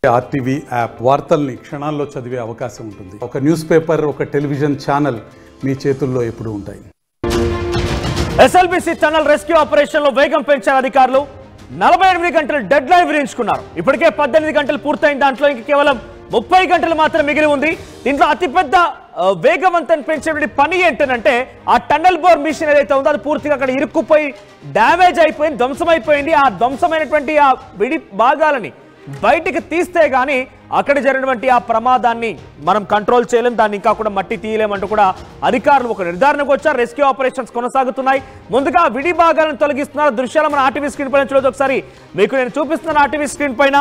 RTV app వార్తల్ని క్షణాల్లో చదివే అవకాశం ఉంటుంది. ఒక న్యూస్ పేపర్, ఒక టెలివిజన్ ఛానల్ మీ చేతుల్లో ఎప్పుడూ ఉంటాయి. ఎస్ఎల్బిసి టనల్ రెస్క్యూ ఆపరేషన్ లో వేగం పెంచారు అధికారులు. 48 గంటలు డెడ్ లైన్ విధించుకున్నారు. ఇప్పటికే 18 గంటలు పూర్తయిన దాంట్లో ఇంక కేవలం 30 గంటలు మాత్రం మిగిలి ఉంది. దీంట్లో అతిపెద్ద వేగవంతం పెంచే పని ఏంటంటే ఆ టన్నల్ బోర్ మిషన్ ఏదైతే ఉందో అది పూర్తిగా అక్కడ ఇరుక్కుపోయి డ్యామేజ్ అయిపోయింది, ధ్వంసమైపోయింది. ఆ ధ్వంసమైనటువంటి ఆ విడి భాగాలని బయటికి తీస్తే గానీ అక్కడ జరిగినటువంటి ఆ ప్రమాదాన్ని మనం కంట్రోల్ చేయలేం, దాన్ని ఇంకా కూడా మట్టి తీయలేమంటూ కూడా అధికారులు ఒక నిర్ధారణకు వచ్చారు. రెస్క్యూ ఆపరేషన్స్ కొనసాగుతున్నాయి. ముందుగా విడి భాగాలను తొలగిస్తున్నారు. దృశ్యాలు మన ఆర్టీవీ స్క్రీన్ పైన చూడొచ్చు. ఒకసారి మీకు నేను చూపిస్తున్నాను ఆర్టీవీ స్క్రీన్ పైన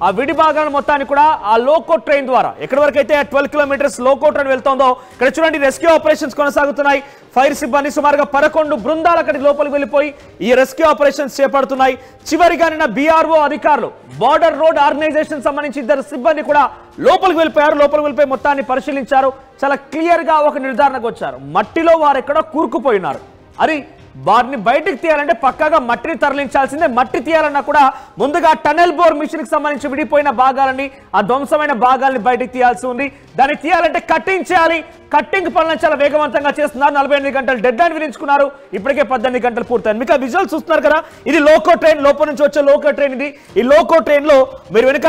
ఆ విడి భాగాలను మొత్తాన్ని కూడా ఆ లోకో ట్రైన్ ద్వారా ఎక్కడి వరకు అయితే 12 కిలోమీటర్స్ లోకో ట్రైన్ వెళ్తుందో ఇక్కడ చూడండి రెస్క్యూ ఆపరేషన్స్ కొనసాగుతున్నాయి. ఫైర్ సిబ్బంది సుమారుగా 11 బృందాలు అక్కడి లోపలికి వెళ్ళిపోయి ఈ రెస్క్యూ ఆపరేషన్స్ చేపడుతున్నాయి. చివరిగా నిన్న బీఆర్ఓ అధికారులు బార్డర్ రోడ్ ఆర్గనైజేషన్ సంబంధించి 2 సిబ్బంది కూడా లోపలికి వెళ్ళిపోయారు. లోపలికి వెళ్ళిపోయి మొత్తాన్ని పరిశీలించారు. చాలా క్లియర్ గా ఒక నిర్ధారణకు వచ్చారు. మట్టిలో వారు ఎక్కడో కూరుకుపోయినారు. అది వారిని బయటికి తీయాలంటే పక్కాగా మట్టిని తరలించాల్సిందే. మట్టి తీయాలన్నా కూడా ముందుగా టనల్ బోర్ మిషన్ కి సంబంధించి విడిపోయిన భాగాలని, ఆ ధ్వంసమైన భాగాలని బయటికి తీయాల్సి ఉంది. దాన్ని తీయాలంటే కట్టింగ్ చేయాలి. కట్టింగ్ పనులను చాలా వేగవంతంగా చేస్తున్నారు. 48 గంటలు డెడ్ లైన్ విధించుకున్నారు. ఇప్పటికే 18 గంటలు పూర్తయింది. మీకు ఆ విజువల్ చూస్తున్నారు కదా, ఇది లోకో ట్రైన్, లోపల నుంచి వచ్చే లోకో ట్రైన్ ఇది. ఈ లోకో ట్రైన్ లో మీరు వెనక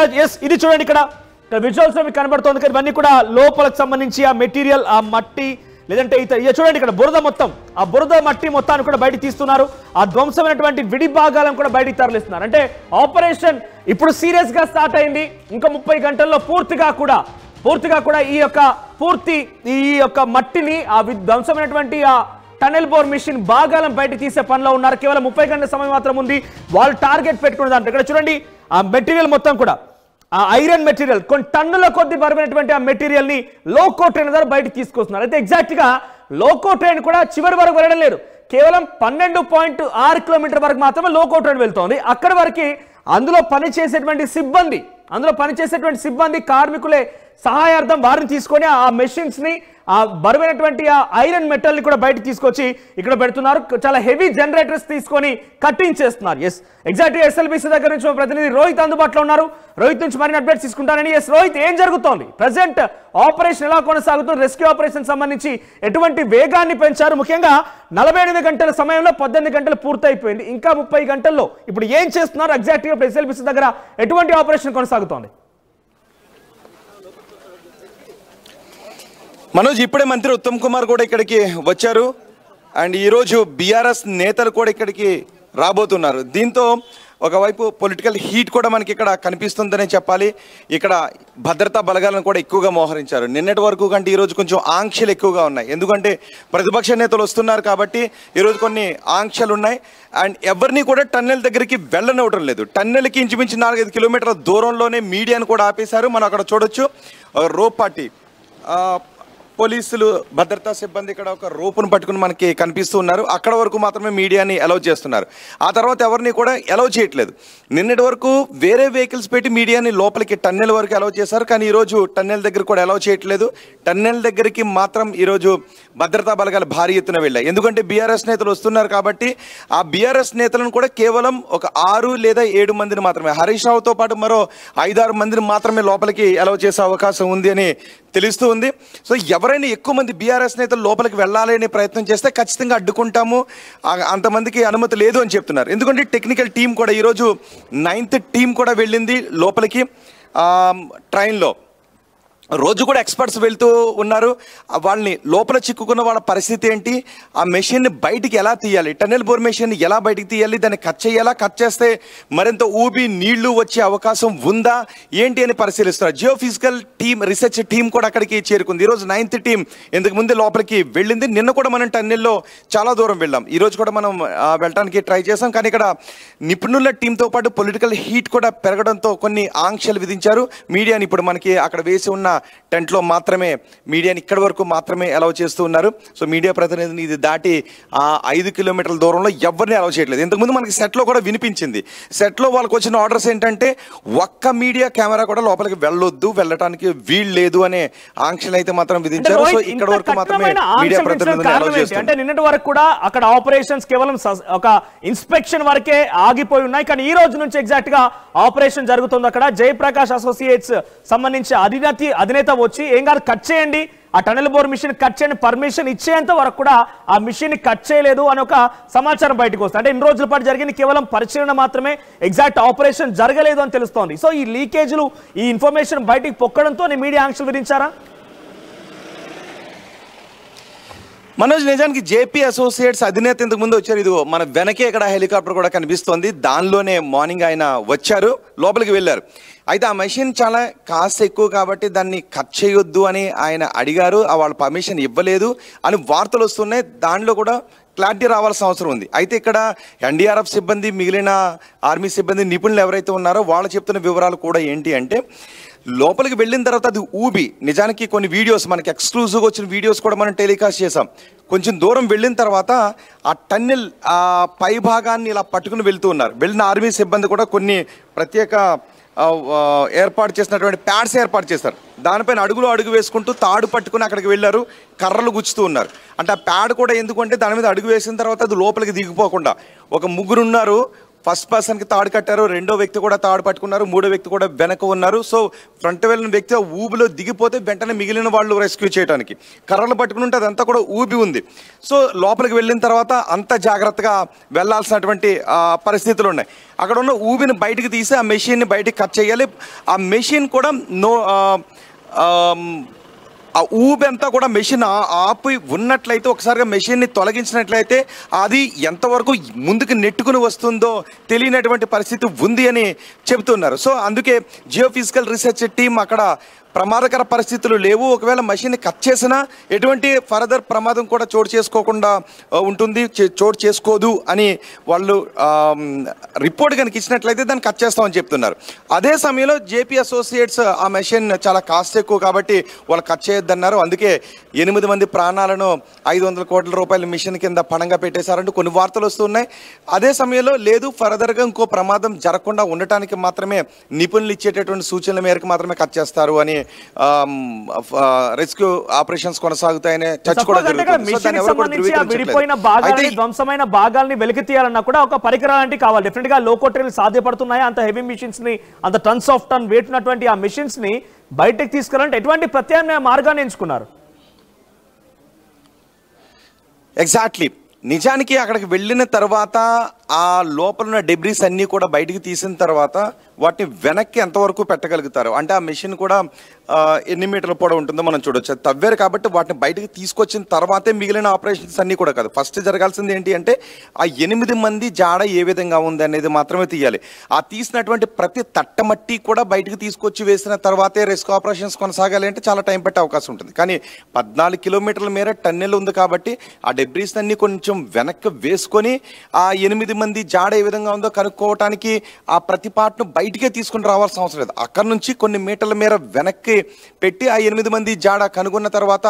ఇది చూడండి, ఇక్కడ విజువల్స్ మీకు కనబడుతుంది. ఇవన్నీ కూడా లోపలకు సంబంధించి ఆ మెటీరియల్, ఆ మట్టి లేదంటే చూడండి ఇక్కడ బురద, మొత్తం ఆ బురద మట్టి మొత్తాన్ని కూడా బయట తీస్తున్నారు. ఆ ధ్వంసమైనటువంటి విడి భాగాలను కూడా బయటికి తరలిస్తున్నారు. అంటే ఆపరేషన్ ఇప్పుడు సీరియస్ గా స్టార్ట్ అయింది. ఇంకా 30 గంటల్లో పూర్తిగా కూడా ఈ యొక్క మట్టిని, ఆ ధ్వంసమైనటువంటి ఆ టనల్ బోర్ మిషన్ భాగాలను బయట తీసే పనిలో ఉన్నారు. కేవలం 30 గంటల సమయం మాత్రం ఉంది. వాళ్ళు టార్గెట్ పెట్టుకున్న దాంట్లో ఇక్కడ చూడండి ఆ మెటీరియల్ మొత్తం కూడా, ఆ ఐరన్ మెటీరియల్ కొన్ని టన్నుల కొద్ది బరువైనటువంటి ఆ మెటీరియల్ ని లోకో ట్రైన్ ద్వారా బయటకు తీసుకొస్తున్నారు. అయితే ఎగ్జాక్ట్ గా లోకో ట్రైన్ కూడా చివరి వరకు వెళ్ళడం లేదు. కేవలం 12.6 కిలోమీటర్ వరకు మాత్రమే లోకో ట్రైన్ వెళ్తోంది. అక్కడి వరకు అందులో పనిచేసేటువంటి సిబ్బంది కార్మికులే సహాయార్థం వారిని తీసుకొని ఆ మెషిన్స్ ని, ఆ బరువైనటువంటి ఆ ఐరన్ మెటల్ ని కూడా బయటకు తీసుకొచ్చి ఇక్కడ పెడుతున్నారు. చాలా హెవీ జనరేటర్స్ తీసుకొని కట్టింగ్ చేస్తున్నారు. ఎగ్జాక్ట్ గా ఎస్ఎల్బిసి దగ్గర నుంచి ప్రతినిధి రోహిత్ అందుబాటులో ఉన్నారు. రోహిత్ నుంచి మరిన్ని అప్డేట్స్ తీసుకుంటారని. రోహిత్, ఏం జరుగుతోంది ప్రెసెంట్? ఆపరేషన్ ఎలా కొనసాగుతుంది? రెస్క్యూ ఆపరేషన్ సంబంధించి ఎటువంటి వేగాన్ని పెంచారు? ముఖ్యంగా 48 గంటల సమయంలో 18 గంటలు పూర్తయిపోయింది. ఇంకా 30 గంటల్లో ఇప్పుడు ఏం చేస్తున్నారు? ఎగ్జాక్ట్ గా ఎస్ఎల్బిసి దగ్గర ఎటువంటి ఆపరేషన్ కొనసాగుతోంది? మనోజ్, ఇప్పుడే మంత్రి ఉత్తమ్ కుమార్ కూడా ఇక్కడికి వచ్చారు. అండ్ ఈరోజు బీఆర్ఎస్ నేతలు కూడా ఇక్కడికి రాబోతున్నారు. దీంతో ఒకవైపు పొలిటికల్ హీట్ కూడా మనకి ఇక్కడ కనిపిస్తుందనే చెప్పాలి. ఇక్కడ భద్రతా బలగాలను కూడా ఎక్కువగా మోహరించారు. నిన్నటి వరకు కంటే ఈరోజు కొంచెం ఆంక్షలు ఎక్కువగా ఉన్నాయి. ఎందుకంటే ప్రతిపక్ష నేతలు వస్తున్నారు కాబట్టి ఈరోజు కొన్ని ఆంక్షలు ఉన్నాయి. అండ్ ఎవరిని కూడా టన్నెల్ దగ్గరికి వెళ్ళనివ్వడం లేదు. టన్నెల్కి ఇంచుమించు 4-5 కిలోమీటర్ల దూరంలోనే మీడియాను కూడా ఆపేశారు. మనం అక్కడ చూడొచ్చు రోప్ పార్టీ పోలీసులు, భద్రతా సిబ్బంది ఇక్కడ ఒక రోపును పట్టుకుని మనకి కనిపిస్తూ ఉన్నారు. అక్కడ వరకు మాత్రమే మీడియాని అలౌ చేస్తున్నారు. ఆ తర్వాత ఎవరిని కూడా అలౌ చేయట్లేదు. నిన్నటి వరకు వేరే వెహికల్స్ పెట్టి మీడియాని లోపలికి టన్నెల్ వరకు అలౌ చేశారు. కానీ ఈరోజు టన్నెల్ దగ్గర కూడా అలౌ చేయట్లేదు. టన్నెల్ దగ్గరికి మాత్రం ఈరోజు భద్రతా బలగాలు భారీ ఎత్తున వెళ్ళాయి. ఎందుకంటే బీఆర్ఎస్ నేతలు వస్తున్నారు కాబట్టి ఆ బీఆర్ఎస్ నేతలను కూడా కేవలం ఒక 6 లేదా 7 మందిని మాత్రమే, హరీష్ రావుతో పాటు మరో 5-6 మందిని మాత్రమే లోపలికి అలౌ చేసే అవకాశం ఉంది అని తెలుస్తూ ఉంది. సో ఎవరైనా ఎక్కువ మంది బీఆర్ఎస్ నేతలు లోపలికి వెళ్ళాలి అనే ప్రయత్నం చేస్తే ఖచ్చితంగా అడ్డుకుంటాము, అంతమందికి అనుమతి లేదు అని చెప్తున్నారు. ఎందుకంటే టెక్నికల్ టీం కూడా ఈరోజు 9th టీం కూడా వెళ్ళింది లోపలికి ట్రైన్లో. రోజు కూడా ఎక్స్పర్ట్స్ వెళ్తూ ఉన్నారు. వాళ్ళని లోపల చిక్కుకున్న వాళ్ళ పరిస్థితి ఏంటి, ఆ మెషిన్ని బయటికి ఎలా తీయాలి, టన్నెల్ బోర్ మెషిన్ని ఎలా బయటికి తీయాలి, దాన్ని కట్ చేయాలా, కట్ చేస్తే మరింత ఊబి నీళ్లు వచ్చే అవకాశం ఉందా ఏంటి అని పరిశీలిస్తున్నారు. జియోఫిజికల్ టీమ్, రీసెర్చ్ టీం కూడా అక్కడికి చేరుకుంది. ఈరోజు 9th టీం ఇంతకు ముందే లోపలికి వెళ్ళింది. నిన్న కూడా మనం టన్నెల్లో చాలా దూరం వెళ్ళాం. ఈరోజు కూడా మనం వెళ్ళడానికి ట్రై చేసాం. కానీ ఇక్కడ నిపుణుల టీంతో పాటు పొలిటికల్ హీట్ కూడా పెరగడంతో కొన్ని ఆంక్షలు విధించారు. మీడియాని ఇప్పుడు మనకి అక్కడ వేసి ఉన్న టెంట్లో మాత్రమే మీడియాని ఇక్కడి వరకు మాత్రమే అలౌ చేస్తూ ఉన్నారు. సో మీడియా ప్రతినిధిని ఇది దాటి 5 కిలోమీటర్ల దూరంలో ఎవరిని అలౌ చేయట్లేదు. ఇంతకుముందు మనకి సెట్లో కూడా వినిపించింది. సెట్లో వాళ్ళకి వచ్చిన ఆర్డర్స్ ఏంటంటే ఒక్క మీడియా కెమెరా కూడా లోపలికి వెళ్ళటానికి వీలు లేదు అనే ఆంక్షలు అయితే మాత్రం విధించారు. సో ఇక్కడ వరకు మాత్రమే మీడియా ప్రతినిధులను అలౌ చేస్తారు. అంటే నిన్నటి వరకు కూడా అక్కడ ఆపరేషన్స్ కేవలం ఒక ఇన్స్పెక్షన్ వరకే ఆగిపోయి ఉన్నాయి. కానీ ఈ రోజు నుంచి ఎగ్జాక్ట్ గా ఆపరేషన్ జరుగుతుంది. అక్కడ జయప్రకాష్ అసోసియేట్స్ సంబంధించి అధినేత వచ్చి ఏం కాదు కట్ చేయండి, ఆ టనల్ బోర్ మిషన్ కట్ చేయండి, పర్మిషన్ ఇచ్చేంత వరకు కూడా ఆ మిషన్ కట్ చేయలేదు అని ఒక సమాచారం బయటకు వస్తుంది. అంటే ఇన్ని రోజుల పాటు జరిగింది కేవలం పరిశీలన మాత్రమే, ఎగ్జాక్ట్ ఆపరేషన్ జరగలేదు అని తెలుస్తోంది. సో ఈ లీకేజీలు ఈ ఇన్ఫర్మేషన్ బయటికి పొక్కడంతో మీడియా ఆంక్షలు విధించారా? మనోజ్, నిజానికి జేపీ అసోసియేట్స్ అధినేత ఇంతకు ముందు వచ్చారు. ఇది మన వెనకే ఇక్కడ హెలికాప్టర్ కూడా కనిపిస్తోంది. దానిలోనే మార్నింగ్ ఆయన వచ్చారు, లోపలికి వెళ్ళారు. అయితే ఆ మెషిన్ చాలా కాస్ట్ ఎక్కువ కాబట్టి దాన్ని కట్ చేయొద్దు అని ఆయన అడిగారు. వాళ్ళ పర్మిషన్ ఇవ్వలేదు అని వార్తలు వస్తున్నాయి. దానిలో కూడా క్లారిటీ రావాల్సిన అవసరం ఉంది. అయితే ఇక్కడ ఎన్డీఆర్ఎఫ్ సిబ్బంది, మిగిలిన ఆర్మీ సిబ్బంది, నిపుణులు ఎవరైతే ఉన్నారో వాళ్ళు చెప్తున్న వివరాలు కూడా ఏంటి అంటే, లోపలికి వెళ్ళిన తర్వాత అది ఊబి, నిజానికి కొన్ని వీడియోస్ మనకి ఎక్స్క్లూజివ్గా వచ్చిన వీడియోస్ కూడా మనం టెలికాస్ట్ చేసాం. కొంచెం దూరం వెళ్ళిన తర్వాత ఆ టన్నెల్ పై భాగాన్ని ఇలా పట్టుకుని వెళ్తూ ఉన్నారు. వెళ్ళిన ఆర్మీ సిబ్బంది కూడా కొన్ని ప్రత్యేక ఏర్పాటు చేసినటువంటి ప్యాడ్స్ ఏర్పాటు చేశారు. దానిపైన అడుగు వేసుకుంటూ తాడు పట్టుకుని అక్కడికి వెళ్ళారు, కర్రలు గుచ్చుతూ ఉన్నారు. అంటే ఆ ప్యాడ్ కూడా ఎందుకంటే దాని మీద అడుగు వేసిన తర్వాత అది లోపలికి దిగిపోకుండా. ఒక ముగ్గురు ఉన్నారు, ఫస్ట్ పర్సన్కి తాడు కట్టారు, రెండో వ్యక్తి కూడా తాడు పట్టుకున్నారు, మూడో వ్యక్తి కూడా వెనక ఉన్నారు. సో ఫ్రంట్ వెళ్ళిన వ్యక్తి ఊబిలో దిగిపోతే వెంటనే మిగిలిన వాళ్ళు రెస్క్యూ చేయడానికి కర్రలు పట్టుకుని ఉంటే అదంతా కూడా ఊబి ఉంది. సో లోపలికి వెళ్ళిన తర్వాత అంత జాగ్రత్తగా వెళ్లాల్సినటువంటి పరిస్థితులు ఉన్నాయి. అక్కడ ఉన్న ఊబిని బయటకు తీసి ఆ మెషిన్ని బయటకు కట్ చేయాలి. ఆ మెషిన్ కూడా ఆ ఊబి అంతా కూడా మెషిన్ ఆపి ఉన్నట్లయితే, ఒకసారిగా మెషిన్ని తొలగించినట్లయితే అది ఎంతవరకు ముందుకు నెట్టుకుని వస్తుందో తెలియనటువంటి పరిస్థితి ఉంది అని చెబుతున్నారు. సో అందుకే జియోఫిజికల్ రీసెర్చ్ టీం అక్కడ ప్రమాదకర పరిస్థితులు లేవు, ఒకవేళ మెషిన్ని కట్ చేసినా ఎటువంటి ఫర్దర్ ప్రమాదం కూడా చోటు చేసుకోదు అని వాళ్ళు రిపోర్ట్ కనుక ఇచ్చినట్లయితే దాన్ని కట్ చేస్తామని చెప్తున్నారు. అదే సమయంలో జేపీ అసోసియేట్స్ ఆ మెషిన్ చాలా కాస్ట్ ఎక్కువ కాబట్టి వాళ్ళు కట్ చేయొద్దన్నారు. అందుకే 8 మంది ప్రాణాలను 500 కోట్ల రూపాయల మిషన్ కింద పణంగా పెట్టేశారంటూ కొన్ని వార్తలు వస్తున్నాయి. అదే సమయంలో లేదు, ఫర్దర్గా ఇంకో ప్రమాదం జరగకుండా ఉండటానికి మాత్రమే నిపుణులు ఇచ్చేటటువంటి సూచనల మేరకు మాత్రమే కట్ చేస్తారు అని రెస్క్యూ ఆపరేషన్స్ కొనసాగుతాయనే చర్చ కూడా విడిపోయిన భాగాలని, ధ్వంసమైన భాగాల్ని వెలికి తీయాలన్నా కూడా ఒక పరికరాలంటి కావాలి. డెఫినెట్ గా లోకోట్రీలు సాధ్యపడుతున్నాయి. అంత హెవీ మిషన్స్ ని, అంత టన్స్ ఆఫ్ టన్ వెయిట్ ఉన్నటువంటి ఆ మిషన్స్ ని బయటకు తీసుకురావాలంటే ఎటువంటి ప్రత్యామ్నాయ మార్గాన్ని ఎంచుకున్నారు? ఎగ్జాక్ట్లీ, నిజానికి అక్కడికి వెళ్ళిన తర్వాత ఆ లోపల ఉన్న డెబ్రీస్ అన్నీ కూడా బయటికి తీసిన తర్వాత వాటిని వెనక్కి ఎంతవరకు పెట్టగలుగుతారు అంటే, ఆ మెషిన్ కూడా ఎన్ని మీటర్ల పొడవు ఉంటుందో మనం చూడొచ్చు. తవ్వారు కాబట్టి వాటిని బయటకు తీసుకొచ్చిన తర్వాతే మిగిలిన ఆపరేషన్స్ అన్నీ కూడా కాదు. ఫస్ట్ జరగాల్సింది ఏంటి అంటే, ఆ 8 మంది జాడ ఏ విధంగా ఉంది అనేది మాత్రమే తీయాలి. ఆ తీసినటువంటి ప్రతి తట్టమట్టి కూడా బయటకు తీసుకొచ్చి వేసిన తర్వాతే రెస్క్యూ ఆపరేషన్స్ కొనసాగాలి అంటే చాలా టైం పట్టే అవకాశం ఉంటుంది. కానీ 14 కిలోమీటర్ల మేర టన్నెల్ ఉంది కాబట్టి ఆ డెబ్రీస్ అన్ని కొంచెం వెనక్కి వేసుకొని ఆ 8 మంది జాడ ఏ విధంగా ఉందో కనుక్కోవటానికి ఆ ప్రతి పార్ట్ను బయటికే తీసుకుని రావాల్సిన అవసరం లేదు. అక్కడ నుంచి కొన్ని మీటర్ల మేర వెనక్కి పెట్టి ఆ 8 మంది జాడ కనుగొన్న తర్వాత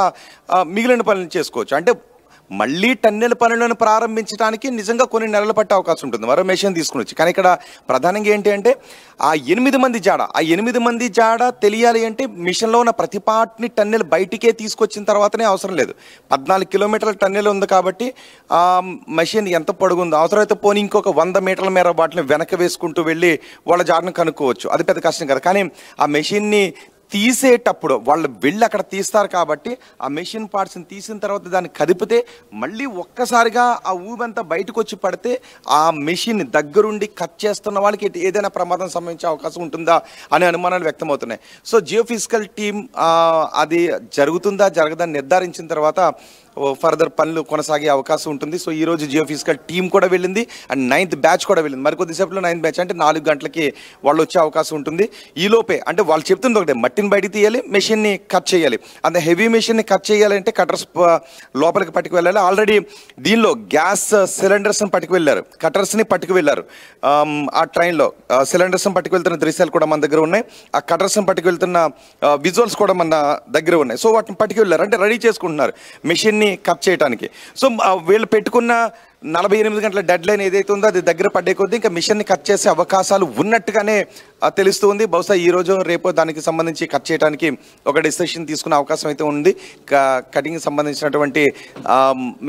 మిగిలిన పనులు చేసుకోవచ్చు. అంటే మళ్ళీ టన్నెల్ పనులను ప్రారంభించడానికి నిజంగా కొన్ని నెలలు పట్టే అవకాశం ఉంటుంది మరో మెషిన్ తీసుకుని వచ్చి. కానీ ఇక్కడ ప్రధానంగా ఏంటి అంటే, ఆ 8 మంది జాడ తెలియాలి అంటే మిషన్లో ఉన్న ప్రతి పార్ట్ని టన్నెల్ బయటికే తీసుకొచ్చిన తర్వాతనే అవసరం లేదు. 14 కిలోమీటర్ల టన్నెల్ ఉంది కాబట్టి ఆ మెషిన్ ఎంత పొడుగుందో అవసరమైతే పోనీ ఇంకొక 100 మీటర్ల మేర వాటిని వెనక వేసుకుంటూ వెళ్ళి వాళ్ళ జాడను కనుక్కోవచ్చు. అది పెద్ద కష్టం కదా. కానీ ఆ మెషిన్ని తీసేటప్పుడు వాళ్ళు వెళ్ళి అక్కడ తీస్తారు కాబట్టి ఆ మెషిన్ పార్ట్స్ని తీసిన తర్వాత దాన్ని కదిపితే మళ్ళీ ఒక్కసారిగా ఆ ఊబంతా బయటకు వచ్చి పడితే ఆ మెషిన్ దగ్గరుండి కట్ చేస్తున్న వాళ్ళకి ఏదైనా ప్రమాదం సంభవించే అవకాశం ఉంటుందా అనే అనుమానాలు వ్యక్తమవుతున్నాయి. సో జియోఫిజికల్ టీం అది జరుగుతుందా జరగదని నిర్ధారించిన తర్వాత ఫర్దర్ పనులు కొనసాగే అవకాశం ఉంటుంది. సో ఈరోజు జియో ఫిజికల్ టీం కూడా వెళ్ళింది అండ్ 9th బ్యాచ్ కూడా వెళ్ళింది. మరి కొద్దిసేపట్లో 9th బ్యాచ్ అంటే 4 గంటలకి వాళ్ళు వచ్చే అవకాశం ఉంటుంది. ఈలోపే అంటే వాళ్ళు చెప్తుంది ఒకటే, మట్టిని బయటికి తీయాలి, మెషిన్ని కట్ చేయాలి. అంత హెవీ మెషిన్ని కట్ చేయాలంటే కటర్స్ లోపలికి పట్టుకు వెళ్ళాలి. ఆల్రెడీ దీనిలో గ్యాస్ సిలిండర్స్ని పట్టుకు వెళ్ళారు, కటర్స్ని పట్టుకు వెళ్ళారు. ఆ ట్రైన్లో సిలిండర్స్ని పట్టుకు వెళ్తున్న దృశ్యాలు కూడా మన దగ్గర ఉన్నాయి. ఆ కటర్స్ని పట్టుకు వెళ్తున్న విజువల్స్ కూడా మన దగ్గర ఉన్నాయి. సో వాటిని పట్టుకు వెళ్ళారు, అంటే రెడీ చేసుకుంటున్నారు మెషిన్ని కట్ చేయడానికి. సో వీళ్ళు పెట్టుకున్న 48 గంటల డెడ్ లైన్ ఏదైతే ఉందో అది దగ్గర పడ్డే కొద్దీ ఇంకా మిషన్ని కట్ చేసే అవకాశాలు ఉన్నట్టుగానే తెలుస్తుంది. బహుశా ఈరోజు రేపు దానికి సంబంధించి కట్ చేయడానికి ఒక డిసిషన్ తీసుకునే అవకాశం అయితే ఉంది. కటింగ్ సంబంధించినటువంటి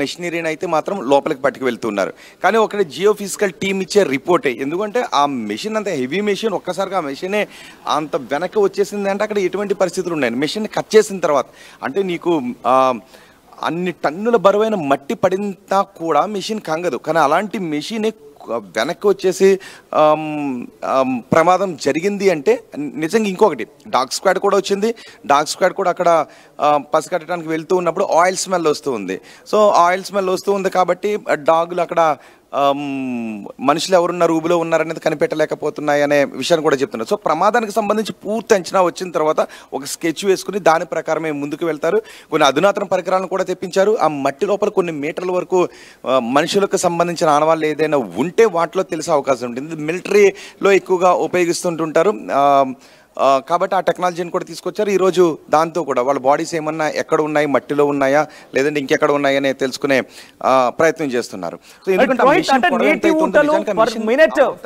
మెషినరీని అయితే మాత్రం లోపలికి పట్టుకు వెళ్తున్నారు. కానీ ఒకటి జియో ఫిజికల్ టీం ఇచ్చే రిపోర్టే, ఎందుకంటే ఆ మెషిన్ అంత హెవీ మెషిన్, ఒక్కసారిగా ఆ మెషినే అంత వెనక్కి వచ్చేసింది అంటే అక్కడ ఎటువంటి పరిస్థితులు ఉన్నాయి. మెషిన్ కట్ చేసిన తర్వాత అంటే నీకు అన్ని టన్నుల బరువైన మట్టి పడినా కూడా మెషిన్ కంగదు. కానీ అలాంటి మెషిన్ వెనక్కి వచ్చేసి ప్రమాదం జరిగింది అంటే నిజంగా. ఇంకొకటి డాగ్ స్క్వాడ్ కూడా వచ్చింది. డాగ్ స్క్వాడ్ కూడా అక్కడ పసిగట్టడానికి వెళ్తూ ఉన్నప్పుడు ఆయిల్ స్మెల్ వస్తూ ఉంది. సో ఆయిల్ స్మెల్ వస్తూ ఉంది కాబట్టి డాగులు అక్కడ మనుషులు ఎవరున్నారు, ఊబిలో ఉన్నారనేది కనిపెట్టలేకపోతున్నాయి అనే విషయాన్ని కూడా చెప్తున్నారు. సో ప్రమాదానికి సంబంధించి పూర్తి అంచనా వచ్చిన తర్వాత ఒక స్కెచ్ వేసుకుని దాని ప్రకారమే ముందుకు వెళ్తారు. కొన్ని అధునాతన పరికరాలను కూడా తెప్పించారు. ఆ మట్టి లోపల కొన్ని మీటర్ల వరకు మనుషులకు సంబంధించిన ఆనవాళ్ళు ఏదైనా ఉంటే వాటిలో తెలిసే అవకాశం ఉంటుంది. మిలిటరీలో ఎక్కువగా ఉపయోగిస్తుంటుంటారు కాబట్టి ఆ టెక్నాలజీని కూడా తీసుకొచ్చారు. ఈరోజు దాంతో కూడా వాళ్ళ బాడీస్ ఏమన్నా ఎక్కడ ఉన్నాయి, మట్టిలో ఉన్నాయా లేదంటే ఇంకెక్కడ ఉన్నాయని తెలుసుకునే ప్రయత్నం చేస్తున్నారు. సో ఎందుకంటే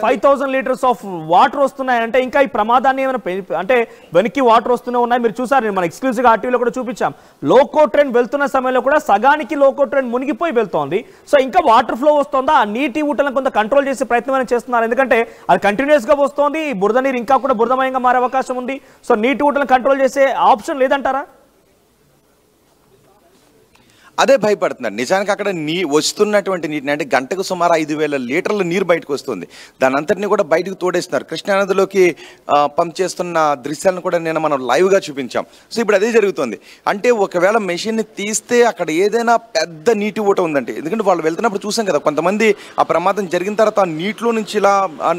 5,000 లీటర్స్ ఆఫ్ వాటర్ వస్తున్నాయంటే ఇంకా ఈ ప్రమాదాన్ని ఏమైనా అంటే వెనక్కి వాటర్ వస్తూనే ఉన్నాయి. మీరు చూసారు, మన ఎక్స్క్లూజివ్గా ఆర్టీవీలో కూడా చూపించాం. లోకో ట్రైన్ వెళ్తున్న సమయంలో కూడా సగానికి లోకో ట్రైన్ మునిగిపోయి వెళ్తోంది. సో ఇంకా వాటర్ ఫ్లో వస్తుందా, ఆ నీటి ఊటలను కొంత కంట్రోల్ చేసే ప్రయత్నం చేస్తున్నారు. ఎందుకంటే అది కంటిన్యూస్ గా వస్తోంది, బురద నీరు ఇంకా కూడా బురదమయంగా మారే అవకాశం ఉంది. సో నీటి ఊటలను కంట్రోల్ చేసే ఆప్షన్ లేదంటారా? అదే భయపడుతున్నారు. నిజానికి అక్కడ వస్తున్నటువంటి నీటిని అంటే గంటకు సుమారు 5,000 లీటర్ల నీరు బయటకు వస్తుంది. దాని అంతటినీ కూడా బయటకు తోడేస్తున్నారు. కృష్ణానదిలోకి పంప్ చేస్తున్న దృశ్యాలను కూడా నేను మనం లైవ్గా చూపించాం. సో ఇప్పుడు అదే జరుగుతుంది. అంటే ఒకవేళ మెషిన్ని తీస్తే అక్కడ ఏదైనా పెద్ద నీటి ఊట ఉందంటే, ఎందుకంటే వాళ్ళు వెళ్తున్నప్పుడు చూసాం కదా, కొంతమంది ఆ ప్రమాదం జరిగిన తర్వాత ఆ నీటిలో నుంచి ఇలా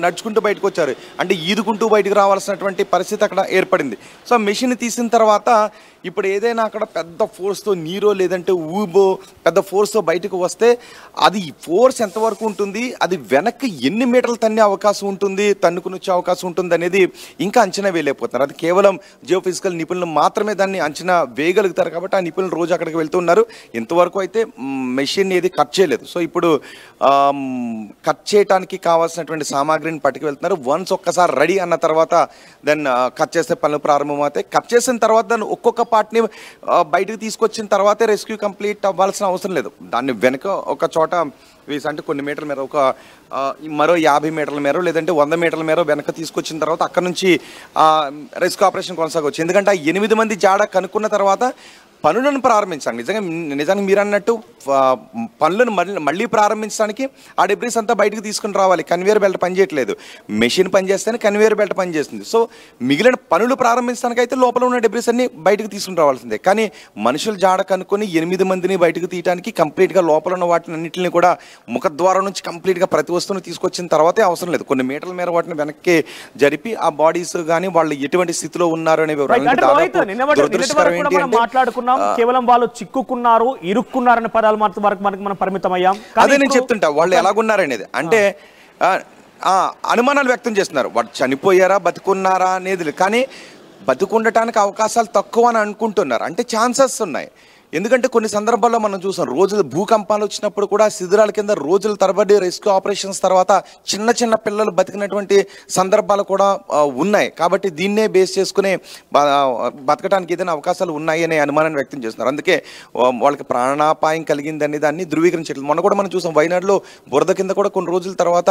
నడుచుకుంటూ బయటకు వచ్చారు. అంటే ఈదుకుంటూ బయటకు రావాల్సినటువంటి పరిస్థితి అక్కడ ఏర్పడింది. సో ఆ మెషిన్ తీసిన తర్వాత ఇప్పుడు ఏదైనా అక్కడ పెద్ద ఫోర్స్తో నీరో లేదంటే ఊబో పెద్ద ఫోర్స్తో బయటకు వస్తే అది ఫోర్స్ ఎంతవరకు ఉంటుంది, అది వెనక్కి ఎన్ని మీటర్లు తన్నే అవకాశం ఉంటుంది, తన్నుకుని వచ్చే అవకాశం ఉంటుంది అనేది ఇంకా అంచనా వేయలేకపోతున్నారు. అది కేవలం జియో ఫిజికల్ నిపుణులు మాత్రమే దాన్ని అంచనా వేయగలుగుతారు. కాబట్టి ఆ నిపుణులు రోజు అక్కడికి వెళ్తున్నారు. ఇంతవరకు అయితే మెషిన్ ఏది కట్ చేయలేదు. సో ఇప్పుడు కట్ చేయడానికి కావాల్సినటువంటి సామాగ్రిని పట్టుకు వెళ్తున్నారు. వన్స్ ఒక్కసారి రెడీ అన్న తర్వాత దెన్ కట్ చేసే పనులు ప్రారంభమవుతాయి. కట్ చేసిన తర్వాత దాన్ని ఒక్కొక్క పార్ట్ని బయటకు తీసుకొచ్చిన తర్వాతే రెస్క్యూ కంప్లీట్ అవ్వాల్సిన అవసరం లేదు. దాన్ని వెనక ఒక చోట అంటే కొన్ని మీటర్ల మేర ఒక మరో 50 మీటర్ల మేర లేదంటే 100 మీటర్ల మేర వెనక తీసుకొచ్చిన తర్వాత అక్కడ నుంచి రెస్క్యూ ఆపరేషన్ కొనసాగవచ్చు. ఎందుకంటే 8 మంది జాడ కనుక్కున్న తర్వాత పనులను ప్రారంభించాలి. నిజానికి మీరు అన్నట్టు పనులను మళ్ళీ ప్రారంభించడానికి ఆ డెబ్రీస్ అంతా బయటకు తీసుకుని రావాలి. కన్వేయర్ బెల్ట్ పనిచేయట్లేదు, మెషిన్ పనిచేస్తేనే కన్వేయర్ బెల్ట్ పనిచేస్తుంది. సో మిగిలిన పనులు ప్రారంభించడానికి అయితే లోపల ఉన్న డెబ్రీస్ అన్ని బయటకు తీసుకుని రావాల్సిందే. కానీ మనుషులు జాడ కనుక్కొని 8 మందిని బయటకు తీయడానికి కంప్లీట్గా లోపల ఉన్న వాటిని అన్నింటిని కూడా ముఖద్వారం నుంచి కంప్లీట్గా ప్రతి వస్తువును తీసుకొచ్చిన తర్వాతే అవసరం లేదు. కొన్ని మీటర్ల మేర వాటిని వెనక్కి జరిపి ఆ బాడీస్ కానీ వాళ్ళు ఎటువంటి స్థితిలో ఉన్నారు అనే వివరాలు మాట్లాడుకున్నాం. కేవలం వాళ్ళు చిక్కుకున్నారు, ఇరుక్కున్నారనే పదాలు వరకు మనం పరిమితం అయ్యాం. అదే నేను చెప్తుంటా వాళ్ళు ఎలాగున్నారనేది. అంటే అనుమానాలు వ్యక్తం చేస్తున్నారు. వాడు చనిపోయారా బతుకున్నారా అనేది, కానీ బతుకుండటానికి అవకాశాలు తక్కువ అని అనుకుంటున్నారు. అంటే ఛాన్సెస్ ఉన్నాయి. ఎందుకంటే కొన్ని సందర్భాల్లో మనం చూసాం, రోజులు భూకంపాలు వచ్చినప్పుడు కూడా శిథిరాల కింద రోజుల తరబడి రెస్క్యూ ఆపరేషన్స్ తర్వాత చిన్న చిన్న పిల్లలు బతికినటువంటి సందర్భాలు కూడా ఉన్నాయి. కాబట్టి దీన్నే బేస్ చేసుకుని బతకడానికి ఏదైనా అవకాశాలు ఉన్నాయి అనే అనుమానాన్ని వ్యక్తం చేస్తున్నారు. అందుకే వాళ్ళకి ప్రాణాపాయం కలిగిందనే దాన్ని ధృవీకరించట్లేదు. మొన్న కూడా మనం చూసాం, వైనాడులో బురద కింద కూడా కొన్ని రోజుల తర్వాత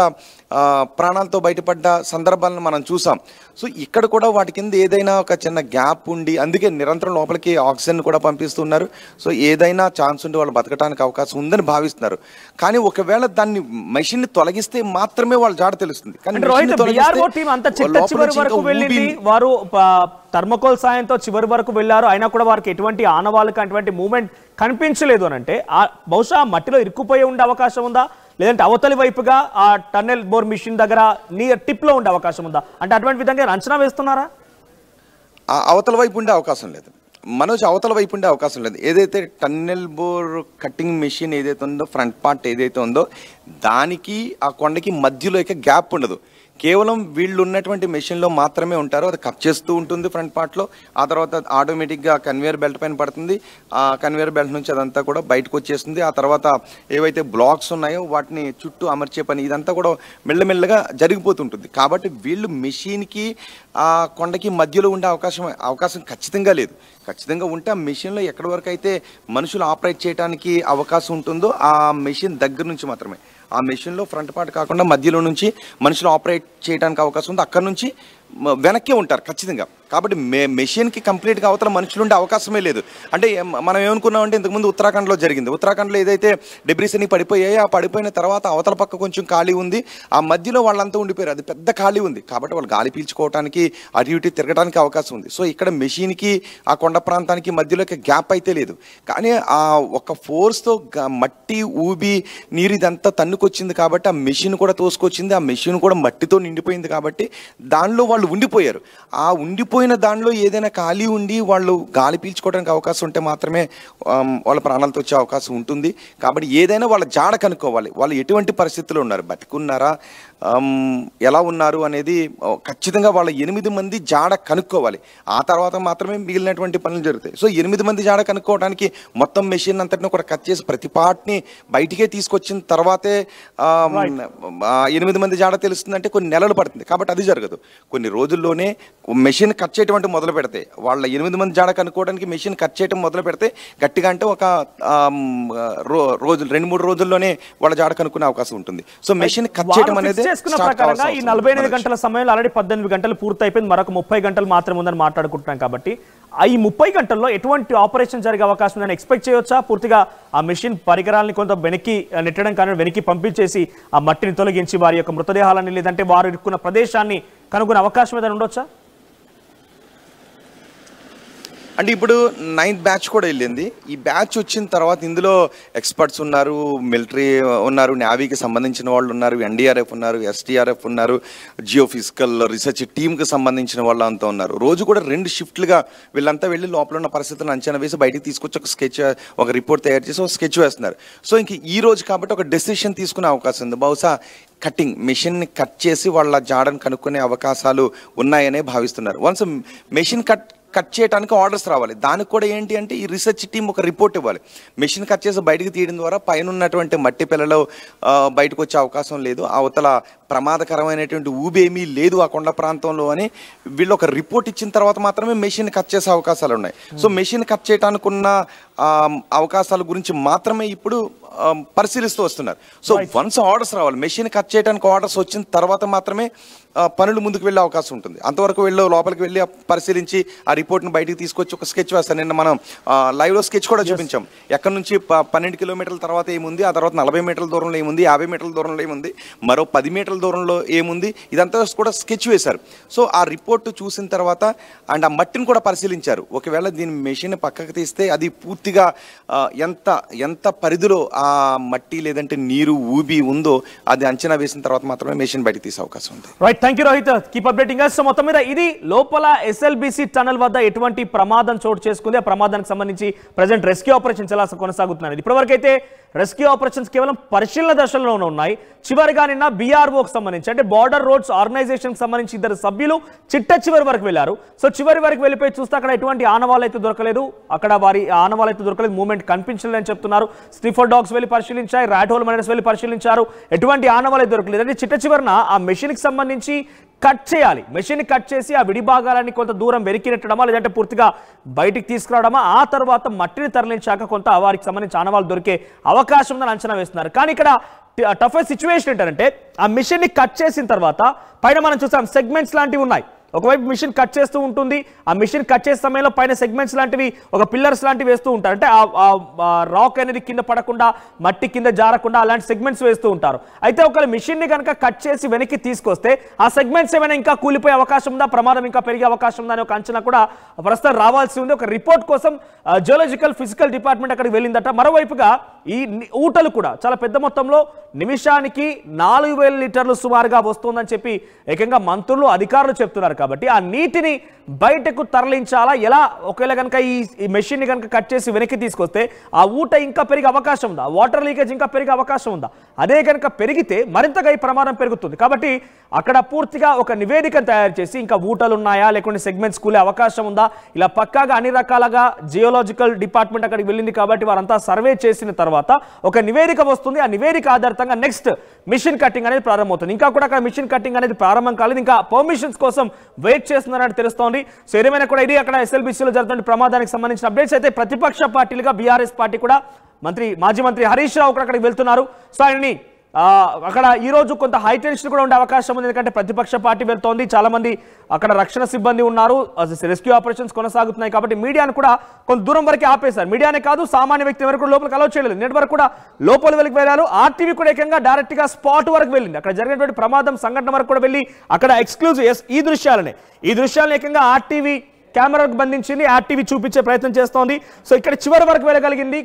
ప్రాణాలతో బయటపడ్డ సందర్భాలను మనం చూసాం. సో ఇక్కడ కూడా వాటి కింద ఏదైనా ఒక చిన్న గ్యాప్ ఉండి అందుకే నిరంతరం లోపలికి ఆక్సిజన్ కూడా పంపిస్తున్నారు. సో ఏదైనా ఛాన్స్ ఉంటే వాళ్ళు బతకడానికి అవకాశం ఉందని భావిస్తున్నారు. కానీ ఒకవేళ దాన్ని మెషిన్ని తొలగిస్తే మాత్రమే వాళ్ళ జాడ తెలుస్తుంది. కానీ వారు థర్మకోల్ సాయంతో చివరి వరకు వెళ్ళారు, అయినా కూడా వారికి ఎటువంటి ఆనవాళ్ళకి అటువంటి మూమెంట్ కనిపించలేదు అని అంటే బహుశా మట్టిలో ఇరుక్కుపోయి ఉండే అవకాశం ఉందా, లేదంటే అవతలి వైపుగా ఆ టన్నెల్ బోర్ మిషన్ దగ్గర టిప్ లో ఉండే అవకాశం ఉందా? అంటే అటువంటి విధంగా అంచనా వేస్తున్నారా? అవతల వైపు ఉండే అవకాశం లేదు మనోజ్, అవతల వైపు ఉండే అవకాశం లేదు. ఏదైతే టన్నెల్ బోర్ కట్టింగ్ మెషిన్ ఏదైతే ఉందో, ఫ్రంట్ పార్ట్ ఏదైతే ఉందో, దానికి ఆ కొండకి మధ్యలో ఇక గ్యాప్ ఉండదు. కేవలం వీళ్ళు ఉన్నటువంటి మెషిన్లో మాత్రమే ఉంటారు. అది కట్ చేస్తూ ఉంటుంది ఫ్రంట్ పార్ట్లో. ఆ తర్వాత ఆటోమేటిక్గా కన్వేయర్ బెల్ట్ పైన పడుతుంది. ఆ కన్వేయర్ బెల్ట్ నుంచి అదంతా కూడా బయటకు వచ్చేస్తుంది. ఆ తర్వాత ఏవైతే బ్లాక్స్ ఉన్నాయో వాటిని చుట్టూ అమర్చే పని ఇదంతా కూడా మెల్లమెల్లగా జరిగిపోతుంటుంది. కాబట్టి వీళ్ళు మెషిన్కి ఆ కొండకి మధ్యలో ఉండే అవకాశం ఖచ్చితంగా లేదు. ఖచ్చితంగా ఉంటే ఆ మెషిన్లో ఎక్కడి వరకు అయితే మనుషులు ఆపరేట్ చేయడానికి అవకాశం ఉంటుందో ఆ మెషిన్ దగ్గర నుంచి మాత్రమే, ఆ మెషిన్లో ఫ్రంట్ పార్ట్ కాకుండా మధ్యలో నుంచి మనుషులు ఆపరేట్ చేయడానికి అవకాశం ఉంది. అక్కడ నుంచి వెనక్కే ఉంటారు ఖచ్చితంగా. కాబట్టి మెషిన్కి కంప్లీట్గా అవతల మనుషులు ఉండే అవకాశమే లేదు. అంటే మనం ఏమనుకున్నామంటే ఇంతకుముందు ఉత్తరాఖండ్లో జరిగింది. ఉత్తరాఖండ్లో ఏదైతే డెబ్రీస్ అన్ని పడిపోయాయో, ఆ పడిపోయిన తర్వాత అవతల పక్క కొంచెం ఖాళీ ఉంది, ఆ మధ్యలో వాళ్ళంతా ఉండిపోయారు. అది పెద్ద ఖాళీ ఉంది కాబట్టి వాళ్ళు గాలి పీల్చుకోవడానికి అటు ఇటు తిరగడానికి అవకాశం ఉంది. సో ఇక్కడ మెషిన్కి ఆ కొండ ప్రాంతానికి మధ్యలోకి గ్యాప్ అయితే లేదు. కానీ ఆ ఒక ఫోర్స్తో మట్టి ఊబి నీరు ఇదంతా తన్నుకొచ్చింది కాబట్టి ఆ మెషిన్ కూడా తోసుకొచ్చింది. ఆ మెషిన్ కూడా మట్టితో నిండిపోయింది కాబట్టి దానిలో వాళ్ళు ఉండిపోయారు. ఆ ఉండిపోయిన దానిలో ఏదైనా ఖాళీ ఉండి వాళ్ళు గాలి పీల్చుకోవడానికి అవకాశం ఉంటే మాత్రమే వాళ్ళ ప్రాణాలతో వచ్చే అవకాశం ఉంటుంది. కాబట్టి ఏదైనా వాళ్ళ జాడ కనుక్కోవాలి. వాళ్ళు ఎటువంటి పరిస్థితుల్లో ఉన్నారు, బతికున్నారా, ఎలా ఉన్నారు అనేది ఖచ్చితంగా వాళ్ళ 8 మంది జాడ కనుక్కోవాలి. ఆ తర్వాత మాత్రమే మిగిలినటువంటి పనులు జరుగుతాయి. సో 8 మంది జాడ కనుక్కోవడానికి మొత్తం మెషిన్ అంతటిని కూడా కట్ చేసి ప్రతి పార్ట్ని బయటికే తీసుకొచ్చిన తర్వాతే 8 మంది జాడ తెలుస్తుందంటే కొన్ని నెలలు పడుతుంది. కాబట్టి అది జరగదు. కొన్ని రోజుల్లోనే మెషిన్ కట్ చేయటం మొదలు పెడితే, వాళ్ళ 8 మంది జాడ కనుక్కోవడానికి మెషిన్ కట్ చేయటం మొదలు పెడితే గట్టిగా అంటే ఒక రోజులు 2-3 రోజుల్లోనే వాళ్ళ జాడ కనుక్కునే అవకాశం ఉంటుంది. సో మెషిన్ కట్ చేయడం అనేది చేసుకున్న ప్రకారంగా ఈ 48 గంటల సమయంలో ఆల్రెడీ 18 గంటలు పూర్తయిపోయింది, మరొక 30 గంటలు మాత్రమే ఉందని మాట్లాడుకుంటున్నాం. కాబట్టి ఈ 30 గంటల్లో ఎటువంటి ఆపరేషన్ జరిగే అవకాశం ఉందని ఎక్స్పెక్ట్ చేయవచ్చా? పూర్తిగా ఆ మెషిన్ పరికరాలని కొంత వెనక్కి నెట్టడం కానీ వెనక్కి పంపించేసి ఆ మట్టిని తొలగించి వారి యొక్క మృతదేహాలని లేదంటే వారు ఇరుక్కున్న ప్రదేశాన్ని కనుగొనే అవకాశం ఏదైనా ఉండొచ్చా? అంటే ఇప్పుడు 9th బ్యాచ్ కూడా వెళ్ళింది. ఈ బ్యాచ్ వచ్చిన తర్వాత ఇందులో ఎక్స్పర్ట్స్ ఉన్నారు, మిలిటరీ ఉన్నారు, నేవీకి సంబంధించిన వాళ్ళు ఉన్నారు, ఎన్డీఆర్ఎఫ్ ఉన్నారు, ఎస్టీఆర్ఎఫ్ ఉన్నారు, జియోఫిజికల్ రీసెర్చ్ టీంకి సంబంధించిన వాళ్ళు అంతా ఉన్నారు. రోజు కూడా 2 షిఫ్ట్లుగా వీళ్ళంతా వెళ్ళి లోపల ఉన్న పరిస్థితులను అంచనా వేసి బయటికి తీసుకొచ్చి ఒక రిపోర్ట్ తయారు చేసి ఒక స్కెచ్ వేస్తున్నారు. సో ఇంక ఈ రోజు కాబట్టి ఒక డెసిషన్ తీసుకునే అవకాశం ఉంది. బహుశా మెషిన్ని కట్ చేసి వాళ్ళ జాడను కనుక్కునే అవకాశాలు ఉన్నాయనే భావిస్తున్నారు. వన్స్ మెషిన్ కట్ చేయడానికి ఆర్డర్స్ రావాలి. దానికి కూడా ఏంటి అంటే ఈ రీసెర్చ్ టీం ఒక రిపోర్ట్ ఇవ్వాలి. మెషిన్ కట్ చేసి బయటకు తీయడం ద్వారా పైన ఉన్నటువంటి మట్టి పిల్లలు బయటకు వచ్చే అవకాశం లేదు, అవతల ప్రమాదకరమైనటువంటి ఊబేమీ లేదు ఆ కొండ ప్రాంతంలో అని వీళ్ళు ఒక రిపోర్ట్ ఇచ్చిన తర్వాత మాత్రమే మెషిన్ కట్ చేసే అవకాశాలు ఉన్నాయి. సో మెషిన్ కట్ చేయడానికి ఉన్న అవకాశాల గురించి మాత్రమే ఇప్పుడు పరిశీలిస్తూ వస్తున్నారు. సో వన్స్ ఆర్డర్స్ రావాలి, మెషిన్ కట్ చేయడానికి ఆర్డర్స్ వచ్చిన తర్వాత మాత్రమే పనులు ముందుకు వెళ్ళే అవకాశం ఉంటుంది. అంతవరకు లోపలికి వెళ్ళి పరిశీలించి ఆ రిపోర్ట్ని బయటికి తీసుకొచ్చి ఒక స్కెచ్ వేస్తాను. నిన్న మనం లైవ్లో స్కెచ్ కూడా చూపించాం. ఎక్కడి నుంచి 12 కిలోమీటర్ల తర్వాత ఏముంది, ఆ తర్వాత 40 మీటర్ల దూరంలో ఏముంది, 50 మీటర్ల దూరంలో ఏముంది, మరో 10 మీటర్ల దూరంలో ఏముంది, ఇదంతా కూడా స్కెచ్ వేశారు. సో ఆ రిపోర్ట్ చూసిన తర్వాత అండ్ ఆ మట్టిని కూడా పరిశీలించారు. ఒకవేళ దీని మెషిన్ పక్కకు తీస్తే అది పూర్తిగా ఎంత పరిధిలో ఆ మట్టి లేదంటే నీరు ఊబి ఉందో అది అంచనా వేసిన తర్వాత మాత్రమే మెషిన్ బయటికి తీసే అవకాశం ఉంది. Right, thank you Rohit, keep updating us. So మొత్తం మీద ఇది లోపల SLBC టనల్ వద్ద ఎటువంటి ప్రమాదం చోటు చేసుకుంది, ఆ ప్రమాదానికి సంబంధించి ప్రెజెంట్ రెస్క్యూ ఆపరేషన్స్ ఎలా కొనసాగుతున్నాయి. ఇప్పటివరకు అయితే రెస్క్యూ ఆపరేషన్స్ కేవలం పరిశీలన దశలోనే ఉన్నాయి. చివరిగా నిన్న BROకి సంబంధించి అంటే బార్డర్ రోడ్స్ ఆర్గనైజేషన్కి సంబంధించి 2 సభ్యులు చివరి వరకు వెళ్ళారు. సో చివరి వరకు వెళ్ళిపోయి చూస్తే అక్కడ ఎటువంటి ఆనవాళ్ళు అయితే దొరకలేదు, అక్కడ వారి ఆనవాళ్ళు అయితే దొరకలేదు, మూవ్మెంట్ కనిపించలేదు అని చెప్తున్నారు. స్నిఫర్ డాగ్స్ వెళ్ళి పరిశీలించాయి, ర్యాట్ హోల్ మైనర్స్ వెళ్ళి పరిశీలించారు, ఎటువంటి ఆనవాళ్ళు అయితే దొరకలేదు. అంటే చివరిన ఆ మెషిన్కి సంబంధించి కట్ చేయాలి, మెషిన్ కట్ చేసి ఆ విడి భాగాలని కొంత దూరం వెరికినెట్టడమా లేదంటే పూర్తిగా బయటికి తీసుకురావడమా, ఆ తర్వాత మట్టిని తరలించాక కొంత వారికి సంబంధించి ఆనవాళ్ళు దొరికే అవకాశం ఉందని అంచనా వేస్తున్నారు. కానీ ఇక్కడ టఫెస్ట్ సిచ్యువేషన్ ఏంటంటే ఆ మిషన్ ని కట్ చేసిన తర్వాత పైన మనం చూసాం సెగ్మెంట్స్ లాంటివి ఉన్నాయి, ఒకవైపు మిషన్ కట్ చేస్తూ ఉంటుంది. ఆ మిషన్ కట్ చేసే సమయంలో పైన సెగ్మెంట్స్ లాంటివి ఒక పిల్లర్స్ లాంటివి వేస్తూ ఉంటారు. అంటే ఆ రాక్ అనేది కింద పడకుండా, మట్టి కింద జారకుండా అలాంటి సెగ్మెంట్స్ వేస్తూ ఉంటారు. అయితే ఒకవేళ మిషన్ ని కనుక కట్ చేసి వెనక్కి తీసుకొస్తే ఆ సెగ్మెంట్స్ ఏమైనా ఇంకా కూలిపోయే అవకాశం ఉందా, ప్రమాదం ఇంకా పెరిగే అవకాశం ఉందా అనే ఒక అంచనా కూడా ప్రస్తుతం రావాల్సి ఉంది. ఒక రిపోర్ట్ కోసం జియోలాజికల్ ఫిజికల్ డిపార్ట్మెంట్ అక్కడికి వెళ్ళిందట. మరోవైపుగా ఈ ఊటలు కూడా చాలా పెద్ద మొత్తంలో నిమిషానికి 4000 లీటర్లు సుమారుగా వస్తుందని చెప్పి ఏకంగా మంత్రులు, అధికారులు చెప్తున్నారు. కాబట్టి ఆ నీటిని బయటకు తరలించాలా ఎలా? ఒకవేళ కనుక ఈ మెషిన్ ని కనుక కట్ చేసి వెనక్కి తీసుకొస్తే ఆ ఊట ఇంకా పెరిగే అవకాశం ఉందా, వాటర్ లీకేజ్ ఇంకా పెరిగే అవకాశం ఉందా? అదే కనుక పెరిగితే మరింతగా ఈ ప్రమాదం పెరుగుతుంది. కాబట్టి అక్కడ పూర్తిగా ఒక నివేదికను తయారు చేసి ఇంకా ఊటలు ఉన్నాయా, లేకుంటే సెగ్మెంట్స్ కూలే అవకాశం ఉందా, ఇలా పక్కాగా అన్ని రకాలుగా జియోలాజికల్ డిపార్ట్మెంట్ అక్కడికి వెళ్ళింది. కాబట్టి వారంతా సర్వే చేసిన తర్వాత ఒక నివేదిక వస్తుంది. ఆ నివేదిక ఆధారంగా నెక్స్ట్ మిషన్ కటింగ్ అనేది ప్రారంభమవుతుంది. ఇంకా కూడా అక్కడ మిషన్ కటింగ్ అనేది ప్రారంభం కాలేదు, ఇంకా పర్మిషన్స్ కోసం వెయిట్ చేస్తున్నారని తెలుస్తోంది. సో ఏమైనా కూడా ఇది అక్కడ ఎస్ఎల్బిసిలో జరుగుతున్న ప్రమాదానికి సంబంధించిన అప్డేట్స్. అయితే ప్రతిపక్ష పార్టీలుగా బీఆర్ఎస్ పార్టీ కూడా మాజీ మంత్రి హరీష్ రావు కూడా అక్కడికి వెళ్తున్నారు. సో ఆయనని అక్కడ ఈ రోజు కొంత హై టెన్షన్ కూడా ఉండే అవకాశం ఉంది. ఎందుకంటే ప్రతిపక్ష పార్టీ వెళ్తోంది, చాలా మంది అక్కడ రక్షణ సిబ్బంది ఉన్నారు, రెస్క్యూ ఆపరేషన్స్ కొనసాగుతున్నాయి. కాబట్టి మీడియాను కూడా కొంత దూరం వరకు ఆపేశారు. మీడియానే కాదు, సామాన్య వ్యక్తి వరకు లోపలికి అలౌ చేయలేదు. నేటి వరకు కూడా లోపల వెళ్ళి వెళ్ళారు. ఆర్టీవీ కూడా ఏకంగా డైరెక్ట్ గా స్పాట్ వరకు వెళ్ళింది. అక్కడ జరిగినటువంటి ప్రమాదం సంఘటన వరకు కూడా వెళ్ళి అక్కడ ఎక్స్క్లూజివ్ ఈ దృశ్యాలను ఏకంగా ఆర్టీవీ కెమెరాకు బంధించింది, ఆర్టీవీ చూపించే ప్రయత్నం చేస్తోంది. సో ఇక్కడ చివరి వరకు వెళ్ళగలిగింది.